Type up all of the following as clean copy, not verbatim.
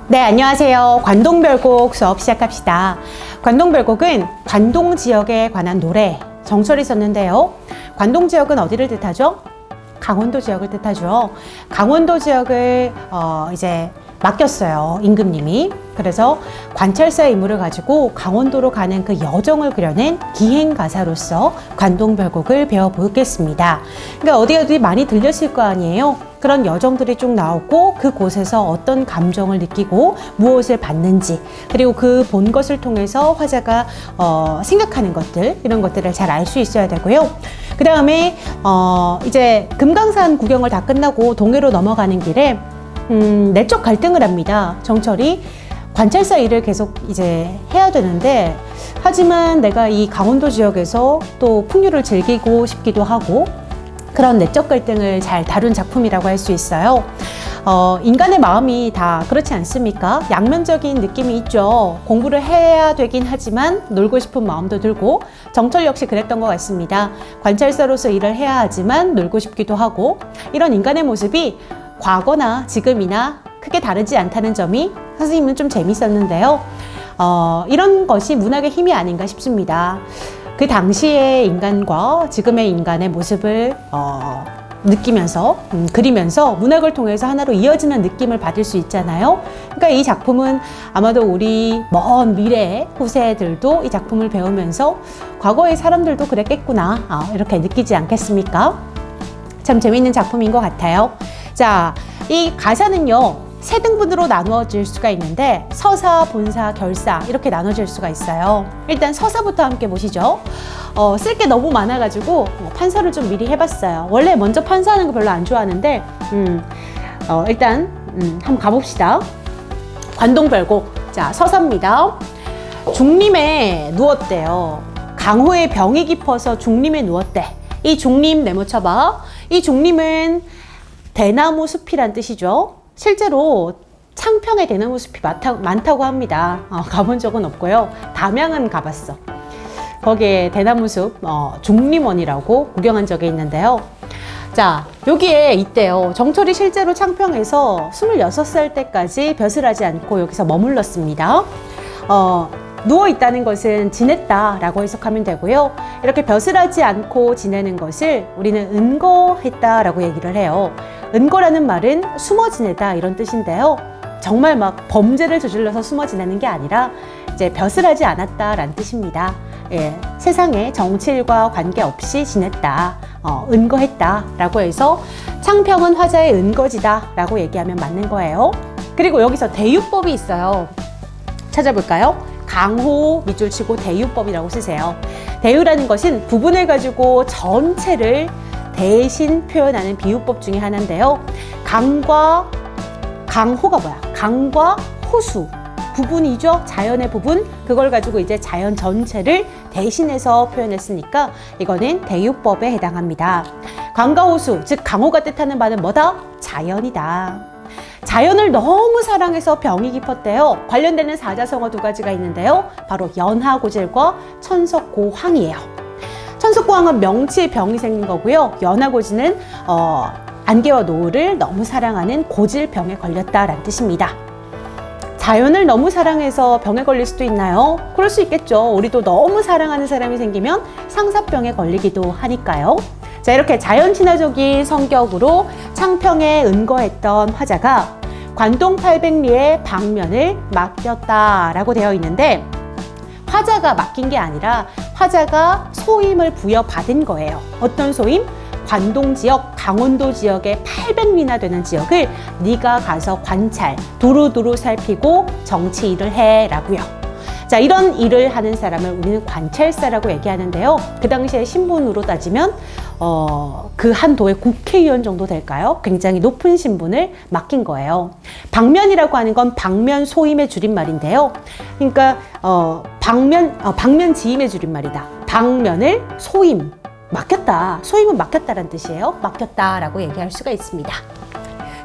네, 안녕하세요. 관동별곡 수업 시작합시다. 관동별곡은 관동 지역에 관한 노래, 정철이 썼는데요. 관동 지역은 어디를 뜻하죠? 강원도 지역을 뜻하죠. 강원도 지역을 이제 맡겼어요, 임금님이. 그래서 관찰사의 임무를 가지고 강원도로 가는 그 여정을 그려낸 기행가사로서 관동별곡을 배워보겠습니다. 그러니까 어디 많이 들렸을 거 아니에요. 그런 여정들이 쭉 나오고 그곳에서 어떤 감정을 느끼고 무엇을 받는지, 그리고 그 본 것을 통해서 화자가 생각하는 것들, 이런 것들을 잘 알 수 있어야 되고요. 그 다음에 이제 금강산 구경을 다 끝나고 동해로 넘어가는 길에 내적 갈등을 합니다. 정철이 관찰사 일을 계속 이제 해야 되는데, 하지만 내가 이 강원도 지역에서 또 풍류를 즐기고 싶기도 하고, 그런 내적 갈등을 잘 다룬 작품이라고 할 수 있어요. 인간의 마음이 다 그렇지 않습니까? 양면적인 느낌이 있죠. 공부를 해야 되긴 하지만 놀고 싶은 마음도 들고, 정철 역시 그랬던 것 같습니다. 관찰사로서 일을 해야 하지만 놀고 싶기도 하고, 이런 인간의 모습이 과거나 지금이나 크게 다르지 않다는 점이 선생님은 좀 재밌었는데요. 이런 것이 문학의 힘이 아닌가 싶습니다. 그 당시의 인간과 지금의 인간의 모습을 느끼면서 그리면서 문학을 통해서 하나로 이어지는 느낌을 받을 수 있잖아요. 그러니까 이 작품은 아마도 우리 먼 미래의 후세들도 이 작품을 배우면서 과거의 사람들도 그랬겠구나, 이렇게 느끼지 않겠습니까? 참 재미있는 작품인 것 같아요. 자, 이 가사는요, 세 등분으로 나누어질 수가 있는데 서사, 본사, 결사 이렇게 나눠질 수가 있어요. 일단 서사부터 함께 보시죠. 쓸 게 너무 많아가지고 판서를 좀 미리 해봤어요. 원래 먼저 판서하는 거 별로 안 좋아하는데 일단 한번 가봅시다. 관동별곡. 자, 서사입니다. 중림에 누웠대요. 강호의 병이 깊어서 중림에 누웠대. 이 중림 네모쳐봐. 이 중림은 대나무 숲이란 뜻이죠. 실제로 창평에 대나무 숲이 많다고 합니다. 가본 적은 없고요. 담양은 가봤어. 거기에 대나무 숲 중림원이라고 구경한 적이 있는데요. 자, 여기에 있대요. 정철이 실제로 창평에서 26살 때까지 벼슬 하지 않고 여기서 머물렀습니다. 누워 있다는 것은 지냈다라고 해석하면 되고요. 이렇게 벼슬하지 않고 지내는 것을 우리는 은거했다라고 얘기를 해요. 은거라는 말은 숨어 지내다 이런 뜻인데요. 정말 막 범죄를 저질러서 숨어 지내는 게 아니라 이제 벼슬하지 않았다라는 뜻입니다. 예, 세상에 정치일과 관계없이 지냈다, 은거했다라고 해서 창평은 화자의 은거지다라고 얘기하면 맞는 거예요. 그리고 여기서 대유법이 있어요. 찾아볼까요? 강호 밑줄 치고 대유법이라고 쓰세요. 대유라는 것은 부분을 가지고 전체를 대신 표현하는 비유법 중에 하나인데요. 강호가 뭐야? 강과 호수. 부분이죠. 자연의 부분. 그걸 가지고 이제 자연 전체를 대신해서 표현했으니까 이거는 대유법에 해당합니다. 강과 호수, 즉 강호가 뜻하는 바는 뭐다? 자연이다. 자연을 너무 사랑해서 병이 깊었대요. 관련되는 사자성어 두 가지가 있는데요. 바로 연하고질과 천석고황이에요. 천석고황은 명치에 병이 생긴 거고요. 연하고질은 안개와 노을을 너무 사랑하는 고질병에 걸렸다라는 뜻입니다. 자연을 너무 사랑해서 병에 걸릴 수도 있나요? 그럴 수 있겠죠. 우리도 너무 사랑하는 사람이 생기면 상사병에 걸리기도 하니까요. 자, 이렇게 자연 친화적인 성격으로 창평에 은거했던 화자가 관동 800리의 방면을 맡겼다라고 되어 있는데, 화자가 맡긴 게 아니라 화자가 소임을 부여받은 거예요. 어떤 소임? 관동 지역, 강원도 지역의 800리나 되는 지역을 네가 가서 관찰, 두루두루 살피고 정치 일을 해라고요. 자, 이런 일을 하는 사람을 우리는 관찰사라고 얘기하는데요. 그 당시에 신분으로 따지면 그 한 도의 국회의원 정도 될까요? 굉장히 높은 신분을 맡긴 거예요. 방면이라고 하는 건 방면 소임의 줄임말인데요. 그러니까 방면 지임의 줄임말이다. 방면을 소임, 맡겼다. 소임은 맡겼다라는 뜻이에요. 맡겼다라고 얘기할 수가 있습니다.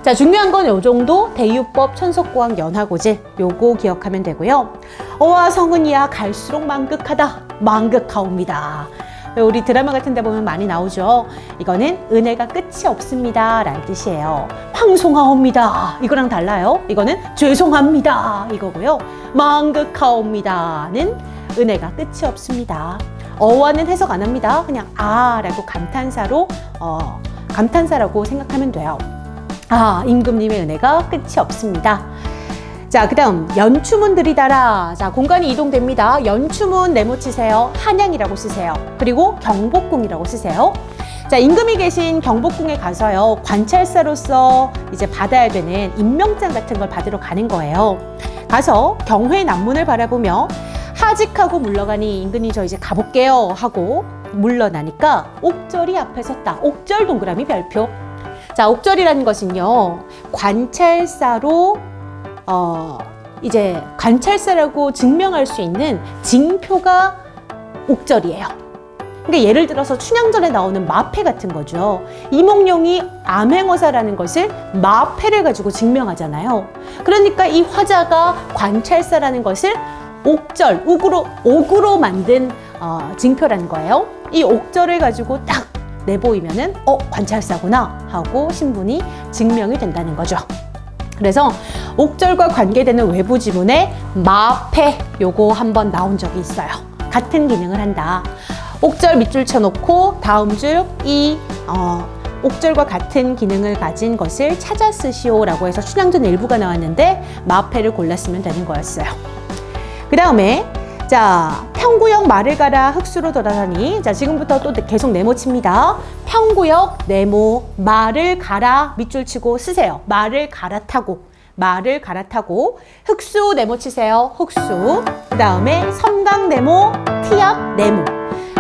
자, 중요한 건 요 정도. 대유법, 천석고황, 연하고질 요거 기억하면 되고요. 어와 성은이야 갈수록 만극하다. 만극하옵니다. 우리 드라마 같은 데 보면 많이 나오죠. 이거는 은혜가 끝이 없습니다 라는 뜻이에요. 황송하옵니다 이거랑 달라요. 이거는 죄송합니다 이거고요. 망극하옵니다는 은혜가 끝이 없습니다. 어와는 해석 안 합니다. 그냥 라고 감탄사라고 생각하면 돼요. 임금님의 은혜가 끝이 없습니다. 자, 그 다음 연추문 들이다라. 자, 공간이 이동됩니다. 연추문 네모치세요. 한양이라고 쓰세요. 그리고 경복궁이라고 쓰세요. 자, 임금이 계신 경복궁에 가서요, 관찰사로서 이제 받아야 되는 임명장 같은 걸 받으러 가는 거예요. 가서 경회 남문을 바라보며 하직하고 물러가니 임금이 저 이제 가볼게요 하고 물러나니까 옥절이 앞에 섰다. 옥절 동그라미 별표. 자, 옥절이라는 것은요, 관찰사로 이제 관찰사라고 증명할 수 있는 징표가 옥절이에요. 그러니까 예를 들어서 춘향전에 나오는 마패 같은 거죠. 이몽룡이 암행어사라는 것을 마패를 가지고 증명하잖아요. 그러니까 이 화자가 관찰사라는 것을 옥절, 옥으로 만든 징표라는 거예요. 이 옥절을 가지고 딱 내보이면은 관찰사구나 하고 신분이 증명이 된다는 거죠. 그래서 옥절과 관계되는 외부 지문에 마패 요거 한번 나온 적이 있어요. 같은 기능을 한다. 옥절 밑줄 쳐놓고 다음 줄 이 옥절과 같은 기능을 가진 것을 찾아 쓰시오라고 해서 춘향전 일부가 나왔는데 마패를 골랐으면 되는 거였어요. 그 다음에 자, 평구역 말을 갈아 흑수로 돌아서니, 자, 지금부터 또 계속 네모칩니다. 평구역 네모 말을 갈아 밑줄 치고 쓰세요. 말을 갈아타고 흑수 네모치세요. 흑수. 그 다음에 섬강 네모, 티약 네모,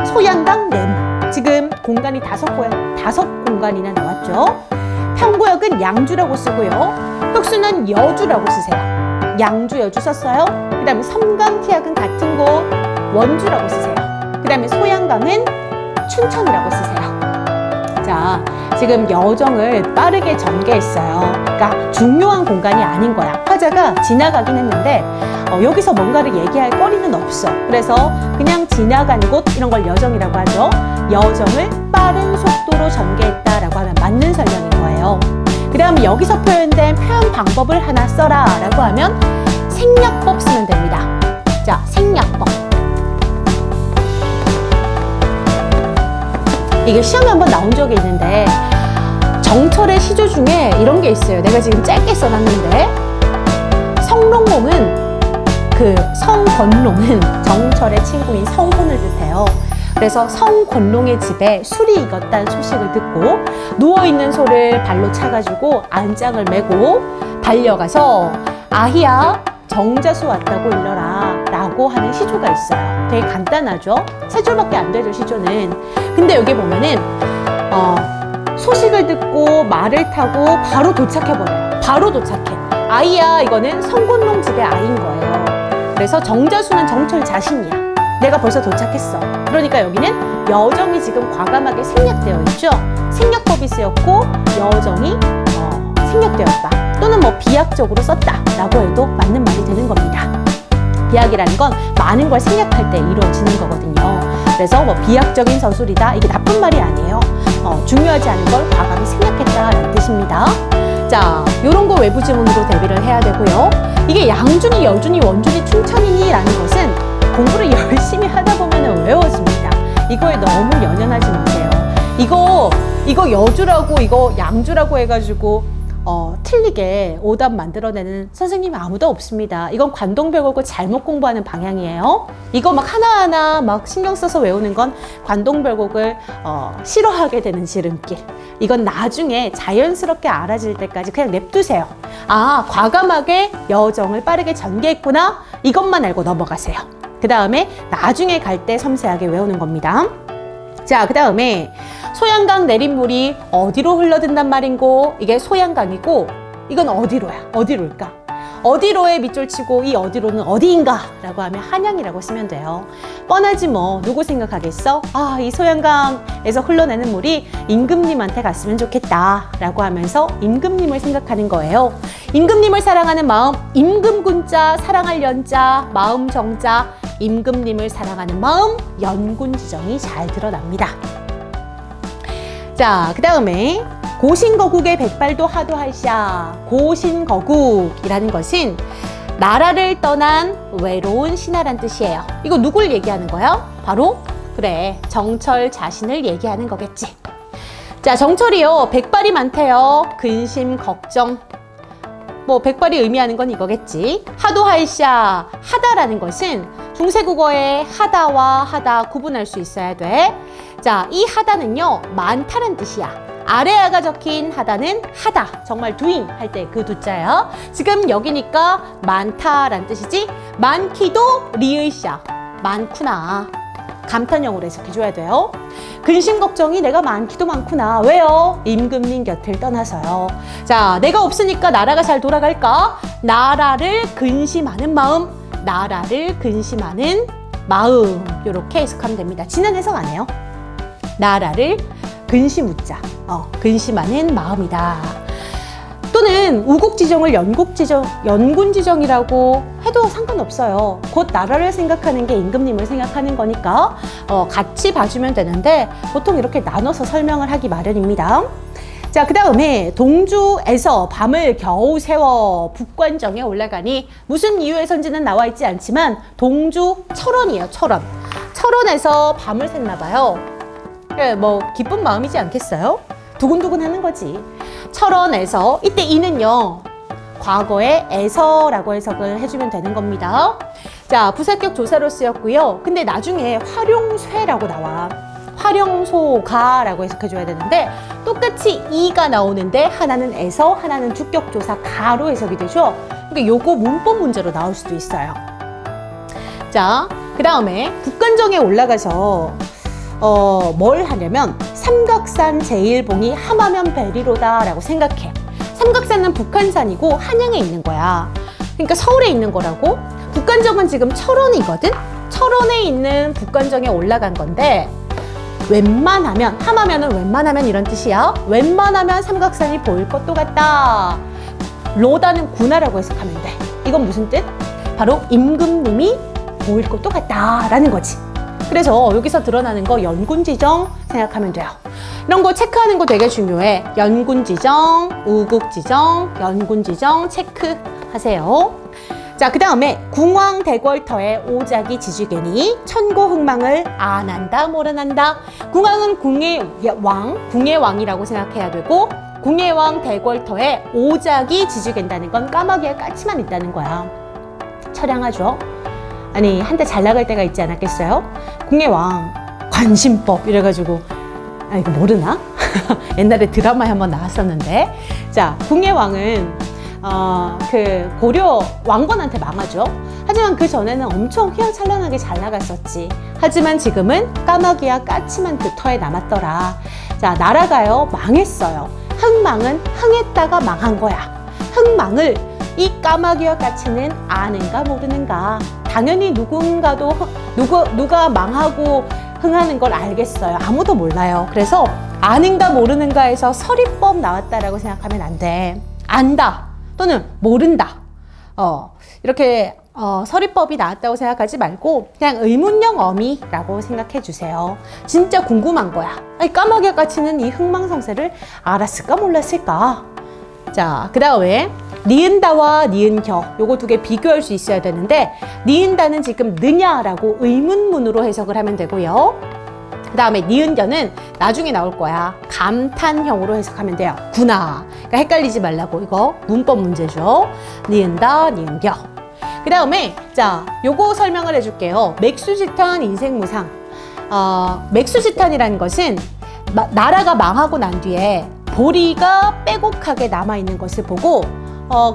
소양강 네모. 지금 공간이 다섯 공간이나 나왔죠. 평구역은 양주라고 쓰고요. 흑수는 여주라고 쓰세요. 양주, 여주 썼어요. 그 다음에 섬강, 티약은 같은 곳 원주라고 쓰세요. 그 다음에 소양강은 춘천이라고 쓰세요. 자, 지금 여정을 빠르게 전개했어요. 그러니까 중요한 공간이 아닌 거야. 화자가 지나가긴 했는데 여기서 뭔가를 얘기할 거리는 없어. 그래서 그냥 지나가는 곳, 이런 걸 여정이라고 하죠. 여정을 빠른 속도로 전개했다라고 하면 맞는 설명인 거예요. 그 다음에 여기서 표현된 표현 방법을 하나 써라 라고 하면 생략법 쓰면 됩니다. 자, 생략법. 이게 시험에 한번 나온 적이 있는데 정철의 시조 중에 이런 게 있어요. 내가 지금 짧게 써놨는데 성권롱은 정철의 친구인 성혼을 뜻해요. 그래서 성권롱의 집에 술이 익었다는 소식을 듣고 누워있는 소를 발로 차가지고 안장을 메고 달려가서 아희야 정자수 왔다고 일러라 라고 하는 시조가 있어요. 되게 간단하죠? 세 줄밖에 안 되죠, 시조는. 근데 여기 보면은 소식을 듣고 말을 타고 바로 도착해버려요. 바로 도착해. 아이야, 이거는 성권롱 집의 아이인 거예요. 그래서 정자수는 정철 자신이야. 내가 벌써 도착했어. 그러니까 여기는 여정이 지금 과감하게 생략되어 있죠. 생략법이 쓰였고 여정이 생략되었다. 또는 뭐 비약적으로 썼다라고 해도 맞는 말이 되는 겁니다. 비약이라는 건 많은 걸 생략할 때 이루어지는 거거든요. 그래서 뭐 비약적인 서술이다, 이게 나쁜 말이 아니에요. 중요하지 않은 걸 과감히 생략했다라는 뜻입니다. 자, 요런 거 외부 지문으로 대비를 해야 되고요. 이게 양준이, 여준이, 원준이, 춘천이니 라는 것은 공부를 열심히 하다 보면 외워집니다. 이거에 너무 연연하지 마세요. 이거 여주라고 이거 양주라고 해가지고 틀리게 오답 만들어내는 선생님이 아무도 없습니다. 이건 관동별곡을 잘못 공부하는 방향이에요. 이거 막 하나하나 막 신경 써서 외우는 건 관동별곡을 싫어하게 되는 지름길. 이건 나중에 자연스럽게 알아질 때까지 그냥 냅두세요. 과감하게 여정을 빠르게 전개했구나, 이것만 알고 넘어가세요. 그 다음에 나중에 갈 때 섬세하게 외우는 겁니다. 자, 그 다음에 소양강 내린 물이 어디로 흘러든단 말인고, 이게 소양강이고 이건 어디로야? 어디로일까? 어디로에 밑줄 치고 이 어디로는 어디인가? 라고 하면 한양이라고 쓰면 돼요. 뻔하지 뭐. 누구 생각하겠어? 이 소양강에서 흘러내는 물이 임금님한테 갔으면 좋겠다 라고 하면서 임금님을 생각하는 거예요. 임금님을 사랑하는 마음, 임금군자, 사랑할 연자, 마음 정자, 임금님을 사랑하는 마음, 연군지정이 잘 드러납니다. 자, 그 다음에 고신거국의 백발도 하도할샤. 고신거국이라는 것은 나라를 떠난 외로운 신하란 뜻이에요. 이거 누굴 얘기하는 거야? 바로 그래, 정철 자신을 얘기하는 거겠지. 자, 정철이요, 백발이 많대요. 근심, 걱정. 뭐 백발이 의미하는 건 이거겠지. 하도할샤. 하다라는 것은 중세국어의 하다와 하다 구분할 수 있어야 돼. 자, 이 하다는요, 많다는 뜻이야. 아래아가 적힌 하다는 하다, 정말 doing 할 때 그 두자야. 지금 여기니까 많다란 뜻이지. 많기도 리을샤, 많구나. 감탄형으로 해석해줘야 돼요. 근심 걱정이 내가 많기도 많구나. 왜요? 임금님 곁을 떠나서요. 자, 내가 없으니까 나라가 잘 돌아갈까? 나라를 근심하는 마음, 나라를 근심하는 마음, 이렇게 해석하면 됩니다. 진한 해석 안 해요. 나라를 근심묻자, 근심하는 마음이다. 또는 우국지정을 연군지정이라고 해도 상관없어요. 곧 나라를 생각하는 게 임금님을 생각하는 거니까 같이 봐주면 되는데 보통 이렇게 나눠서 설명을 하기 마련입니다. 자, 그 다음에 동주에서 밤을 겨우 새워 북관정에 올라가니, 무슨 이유에선지는 나와 있지 않지만 동주 철원이에요. 철원. 철원에서 밤을 샜나 봐요. 뭐 기쁜 마음이지 않겠어요? 두근두근 하는 거지. 철원에서, 이때 이는요, 과거의 에서라고 해석을 해주면 되는 겁니다. 자, 부사격 조사로 쓰였고요. 근데 나중에 활용쇠라고 나와. 활용소가라고 해석해줘야 되는데 똑같이 이가 나오는데 하나는 에서, 하나는 주격조사 가로 해석이 되죠. 그러니까 요거 문법 문제로 나올 수도 있어요. 자, 그 다음에 북관정에 올라가서 뭘 하냐면 삼각산 제일봉이 함하면 베리로다 라고 생각해. 삼각산은 북한산이고 한양에 있는 거야. 그러니까 서울에 있는 거라고. 북관정은 지금 철원이거든. 철원에 있는 북관정에 올라간 건데, 웬만하면, 함하면은 웬만하면 이런 뜻이야. 웬만하면 삼각산이 보일 것도 같다. 로다는 군하라고 해석하면 돼. 이건 무슨 뜻? 바로 임금님이 보일 것도 같다 라는 거지. 그래서 여기서 드러나는 거 연군지정 생각하면 돼요. 이런 거 체크하는 거 되게 중요해. 연군지정, 우국지정, 연군지정 체크하세요. 자, 그 다음에 궁왕대궐터에 오작이 지주개니 천고흥망을 안한다 모른한다. 궁왕은 궁의 왕이라고 생각해야 되고, 궁의 왕 대궐터에 오작이 지주갠다는 건 까마귀와 까치만 있다는 거야. 처량하죠? 아니, 한때 잘 나갈 때가 있지 않았겠어요? 궁의 왕, 관심법 이래가지고, 이거 모르나? 옛날에 드라마에 한번 나왔었는데. 자, 궁의 왕은 그 고려 왕건한테 망하죠. 하지만 그 전에는 엄청 휘황찬란하게 잘 나갔었지. 하지만 지금은 까마귀와 까치만 그 터에 남았더라. 자, 나라가요 망했어요. 흥망은 흥했다가 망한 거야. 흥망을 이 까마귀와 까치는 아는가 모르는가? 당연히 누가 망하고 흥하는 걸 알겠어요. 아무도 몰라요. 그래서 아는가 모르는가에서 서리법 나왔다라고 생각하면 안 돼. 안다 또는 모른다. 이렇게 서리법이 나왔다고 생각하지 말고 그냥 의문형 어미라고 생각해 주세요. 진짜 궁금한 거야. 아니, 까마귀와 까치는 이 흥망성쇠를 알았을까 몰랐을까? 자, 그 다음에 니은다와 니은겨, 요거 두 개 비교할 수 있어야 되는데, 니은다는 지금 느냐라고 의문문으로 해석을 하면 되고요. 그 다음에 니은겨는 나중에 나올 거야. 감탄형으로 해석하면 돼요. 구나. 그러니까 헷갈리지 말라고. 이거 문법 문제죠. 니은다, 니은겨. 그 다음에 자, 요거 설명을 해줄게요. 맥수지탄 인생무상. 맥수지탄이라는 것은 나라가 망하고 난 뒤에 보리가 빼곡하게 남아있는 것을 보고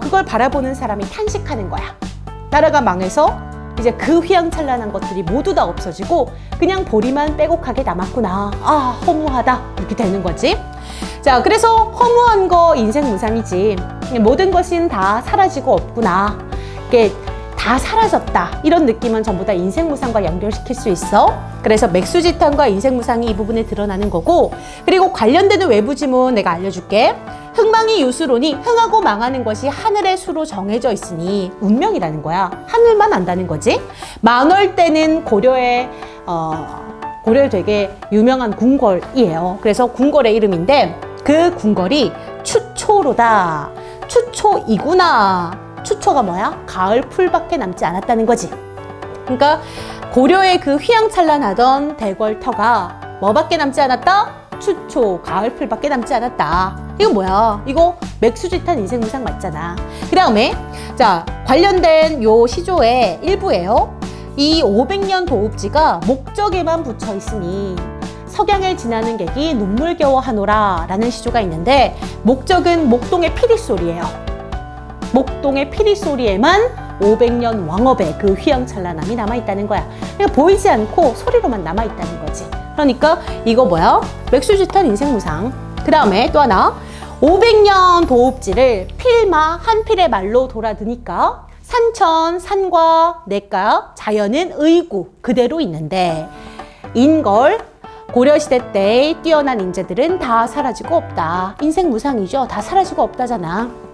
그걸 바라보는 사람이 탄식하는 거야. 나라가 망해서 이제 그 휘황찬란한 것들이 모두 다 없어지고 그냥 보리만 빼곡하게 남았구나. 아, 허무하다. 이렇게 되는 거지. 자, 그래서 허무한 거 인생 무상이지. 모든 것은 다 사라지고 없구나. 이게 다 사라졌다 이런 느낌은 전부 다 인생무상과 연결시킬 수 있어. 그래서 맥수지탄과 인생무상이 이 부분에 드러나는 거고, 그리고 관련되는 외부 지문 내가 알려줄게. 흥망이 유수로니 흥하고 망하는 것이 하늘의 수로 정해져 있으니 운명이라는 거야. 하늘만 안다는 거지. 만월 때는 고려에 되게 유명한 궁궐이에요. 그래서 궁궐의 이름인데 그 궁궐이 추초로다. 추초이구나. 추초가 뭐야? 가을 풀밖에 남지 않았다는 거지. 그러니까 고려의 그 휘황찬란하던 대궐터가 뭐밖에 남지 않았다? 추초, 가을 풀밖에 남지 않았다. 이거 뭐야? 이거 맥수지탄 인생무상 맞잖아. 그 다음에 자, 관련된 요 시조의 일부예요. 이 500년 도읍지가 목적에만 붙여 있으니 석양을 지나는 객이 눈물겨워하노라 라는 시조가 있는데, 목적은 목동의 피리소리예요. 목동의 피리소리에만 500년 왕업의 그 휘황찬란함이 남아있다는 거야. 그러니까 보이지 않고 소리로만 남아있다는 거지. 그러니까 이거 뭐야? 맥수지탄 인생무상. 그 다음에 또 하나, 500년 도읍지를 필마 한 필의 말로 돌아드니까 산천, 산과 냇가, 자연은 의구 그대로 있는데 인걸 고려시대 때의 뛰어난 인재들은 다 사라지고 없다. 인생무상이죠. 다 사라지고 없다잖아.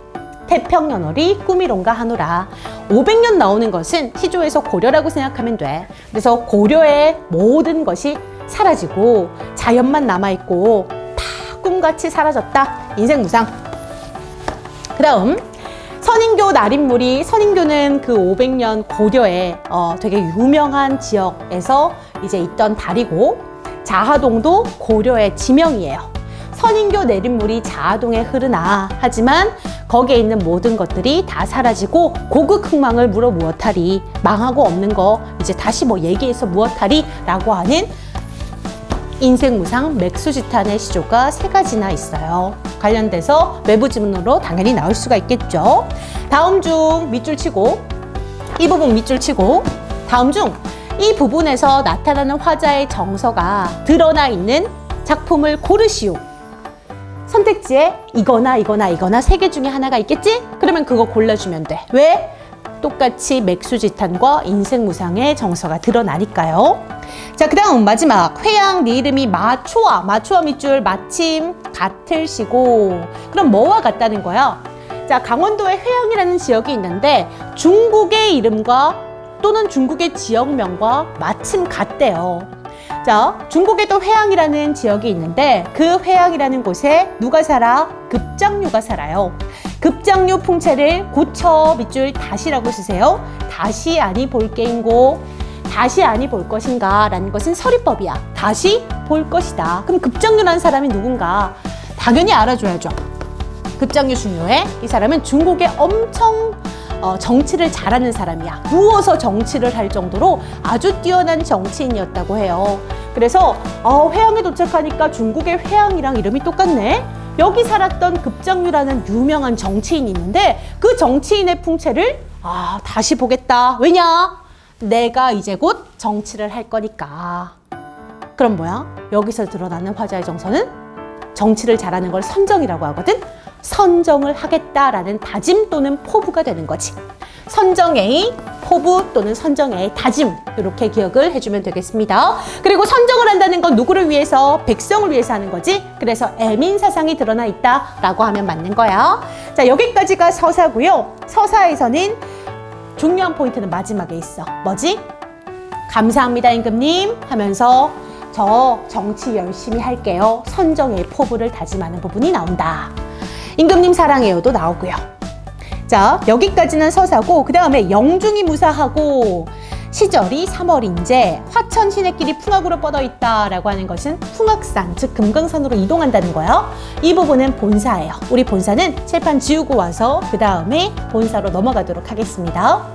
태평연월이 꿈이론가 하노라. 500년 나오는 것은 시조에서 고려라고 생각하면 돼. 그래서 고려의 모든 것이 사라지고 자연만 남아있고 다 꿈같이 사라졌다. 인생무상. 그 다음 선인교 날인물이, 선인교는 그 500년 고려의 되게 유명한 지역에서 이제 있던 다리고, 자하동도 고려의 지명이에요. 선인교 내린물이 자하동에 흐르나 하지만 거기에 있는 모든 것들이 다 사라지고 고극 흥망을 물어 무엇하리, 망하고 없는 거 이제 다시 뭐 얘기해서 무엇하리 라고 하는 인생무상 맥수지탄의 시조가 3가지나 있어요. 관련돼서 외부 지문으로 당연히 나올 수가 있겠죠. 다음 중 밑줄 치고, 이 부분 밑줄 치고, 다음 중 이 부분에서 나타나는 화자의 정서가 드러나 있는 작품을 고르시오. 선택지에 이거나 이거나 이거나 3개 중에 하나가 있겠지? 그러면 그거 골라주면 돼. 왜? 똑같이 맥수지탄과 인생무상의 정서가 드러나니까요. 자, 그 다음 마지막 회양 네 이름이 마초와 밑줄 마침 같을 시고. 그럼 뭐와 같다는 거야? 자, 강원도에 회양이라는 지역이 있는데 중국의 이름과 또는 중국의 지역명과 마침 같대요. 자, 중국에도 회양이라는 지역이 있는데 그 회양이라는 곳에 누가 살아? 급장류가 살아요. 급장류 풍채를 고쳐 밑줄 다시라고 쓰세요. 다시 아니 볼 게인고, 다시 아니 볼 것인가 라는 것은 서리법이야. 다시 볼 것이다. 그럼 급장류라는 사람이 누군가? 당연히 알아줘야죠. 급장류 중요해. 이 사람은 중국에 엄청 정치를 잘하는 사람이야. 누워서 정치를 할 정도로 아주 뛰어난 정치인이었다고 해요. 그래서 회양에 도착하니까 중국의 회양이랑 이름이 똑같네. 여기 살았던 급장류라는 유명한 정치인이 있는데 그 정치인의 풍채를 다시 보겠다. 왜냐? 내가 이제 곧 정치를 할 거니까. 그럼 뭐야? 여기서 드러나는 화자의 정서는 정치를 잘하는 걸 선정이라고 하거든. 선정을 하겠다라는 다짐 또는 포부가 되는 거지. 선정의 포부 또는 선정의 다짐, 이렇게 기억을 해주면 되겠습니다. 그리고 선정을 한다는 건 누구를 위해서? 백성을 위해서 하는 거지. 그래서 애민사상이 드러나 있다라고 하면 맞는 거야. 자, 여기까지가 서사고요. 서사에서는 중요한 포인트는 마지막에 있어. 뭐지? 감사합니다 임금님 하면서 저 정치 열심히 할게요. 선정의 포부를 다짐하는 부분이 나온다. 임금님 사랑해요도 나오고요. 자, 여기까지는 서사고, 그 다음에 영중이 무사하고 시절이 3월인제 화천 시내길이 풍악으로 뻗어있다 라고 하는 것은 풍악산, 즉 금강산으로 이동한다는 거예요. 이 부분은 본사예요. 우리 본사는 칠판 지우고 와서 그 다음에 본사로 넘어가도록 하겠습니다.